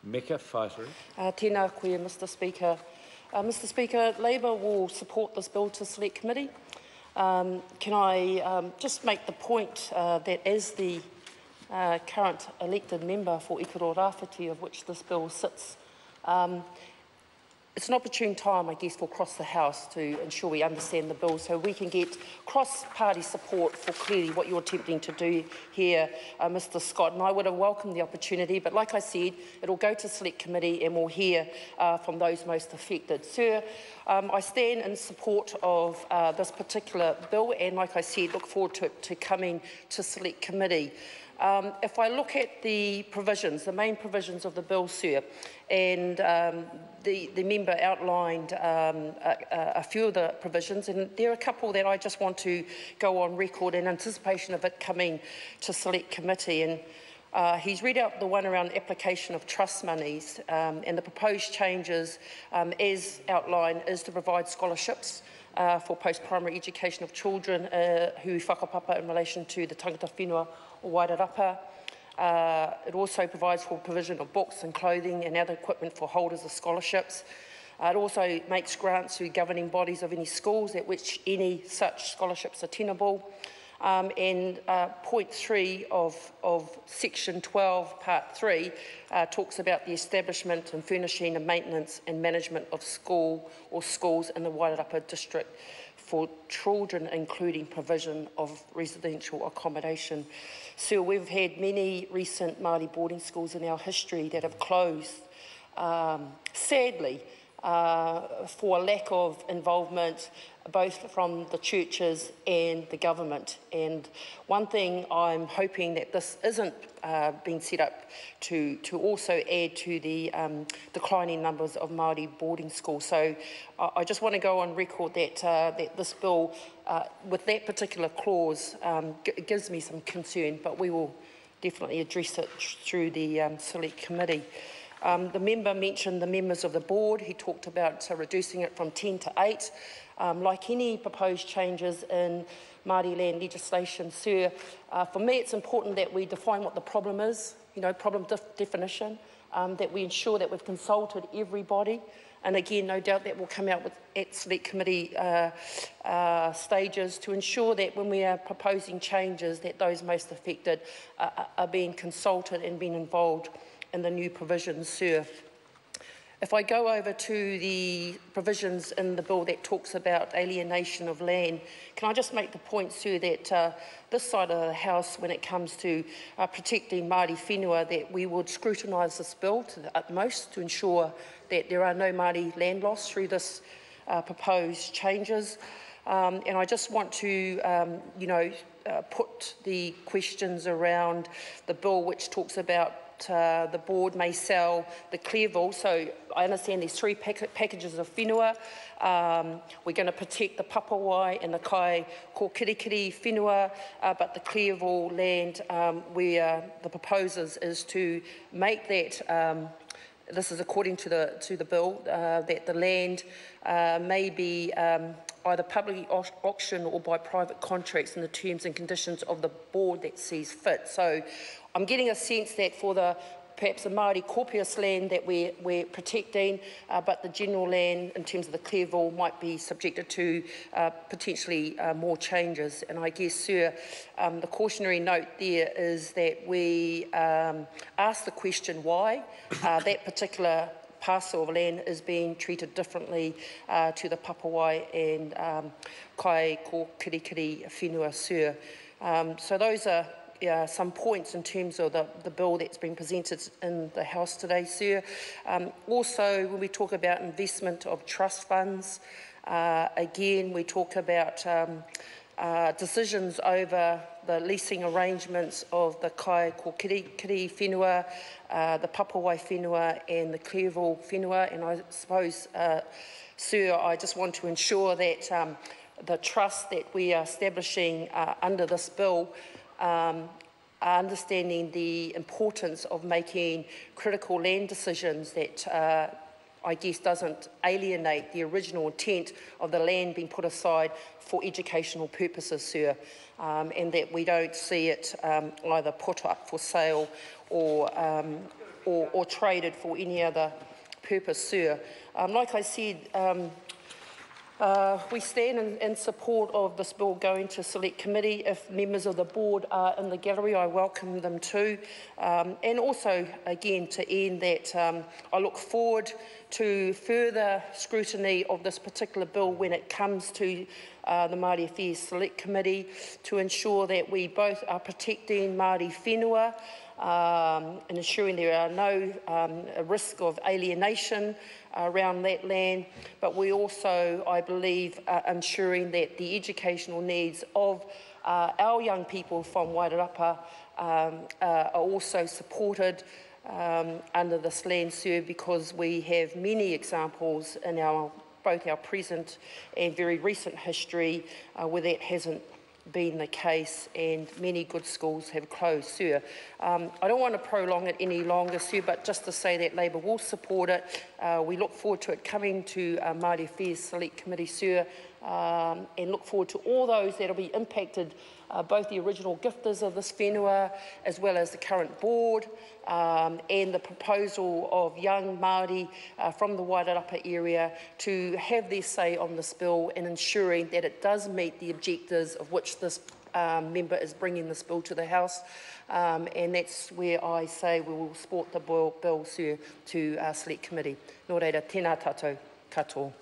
Mecca Whaituru. Tēnā koe, Mr Speaker. Mr Speaker, Labour will support this bill to Select Committee. Can I just make the point that as the current elected member for Ikaro Rāwhiti, of which this bill sits, it's an opportune time, I guess, for across the House to ensure we understand the bill so we can get cross-party support for clearly what you're attempting to do here, Mr Scott. And I would have welcomed the opportunity, but like I said, it'll go to Select Committee and we'll hear from those most affected. Sir, I stand in support of this particular bill and, like I said, look forward to coming to Select Committee. If I look at the provisions, the main provisions of the bill, sir, and the member outlined a few of the provisions, and there are a couple that I just want to go on record in anticipation of it coming to Select Committee. And he's read out the one around application of trust monies, and the proposed changes, as outlined, is to provide scholarships for post-primary education of children who whakapapa in relation to the tangata whenua o Wairarapa. It also provides for provision of books and clothing and other equipment for holders of scholarships. It also makes grants to governing bodies of any schools at which any such scholarships are tenable. And point 3 of section 12, part 3, talks about the establishment and furnishing and maintenance and management of schools in the Wairarapa district for children, including provision of residential accommodation. So we've had many recent Māori boarding schools in our history that have closed, sadly, for a lack of involvement both from the churches and the government. And one thing I'm hoping that this isn't being set up to also add to the declining numbers of Māori boarding schools. So I just want to go on record that, that this bill, with that particular clause, gives me some concern, but we will definitely address it through the Select Committee. The member mentioned the members of the board. He talked about reducing it from 10 to 8. Like any proposed changes in Māori land legislation, sir, for me it's important that we define what the problem is, problem definition, that we ensure that we've consulted everybody. And again, no doubt that will come out at Select Committee stages to ensure that when we are proposing changes that those most affected are being consulted and being involved in the new provisions, sir. If I go over to the provisions in the bill that talks about alienation of land, can I just make the point, sir, that this side of the House, when it comes to protecting Māori whenua, that we would scrutinise this bill to the utmost to ensure that there are no Māori land loss through this proposed changes. And I just want to, put the questions around the bill which talks about the board may sell the Clearville. So I understand there's 3 packages of whenua. We're going to protect the Papawai and the Kaikokirikiri whenua, but the Clearville land, where the proposers is to make that, this is according to the bill, that the land may be either publicly auctioned or by private contracts in the terms and conditions of the board that sees fit. So I'm getting a sense that for perhaps the Māori corpus land that we're protecting, but the general land in terms of the Clearville might be subjected to potentially more changes. And I guess, sir, the cautionary note there is that we ask the question why that particular parcel of land is being treated differently to the Papawai and Kaikokirikiri whenua, sir. So those are some points in terms of the bill that's been presented in the House today, sir. Also, when we talk about investment of trust funds, again, we talk about decisions over the leasing arrangements of the Kaikokirikiri whenua, the Papawai whenua and the Clearville whenua. And I suppose, sir, I just want to ensure that the trust that we are establishing under this bill understanding the importance of making critical land decisions that I guess doesn't alienate the original intent of the land being put aside for educational purposes, sir, and that we don't see it either put up for sale or or traded for any other purpose, sir. Like I said, we stand in support of this bill going to select committee. If members of the board are in the gallery, I welcome them too. And also, again, to end that, I look forward to further scrutiny of this particular bill when it comes to the Māori Affairs Select Committee, to ensure that we both are protecting Māori whenua and ensuring there are no risk of alienation around that land, but we also, I believe, are ensuring that the educational needs of our young people from Wairarapa are also supported under this land, sir, because we have many examples in both our present and very recent history where that hasn't been the case, and many good schools have closed, sir. I don't want to prolong it any longer, sir, but just to say that Labour will support it. We look forward to it coming to Māori Affairs Select Committee, sir, and look forward to all those that will be impacted, both the original gifters of this whenua as well as the current board, and the proposal of young Māori from the Wairarapa area to have their say on this bill and ensuring that it does meet the objectives of which this member is bringing this bill to the House. And that's where I say we will support the bill, sir, to Select Committee. Nō reira, tēnā tātou katoa.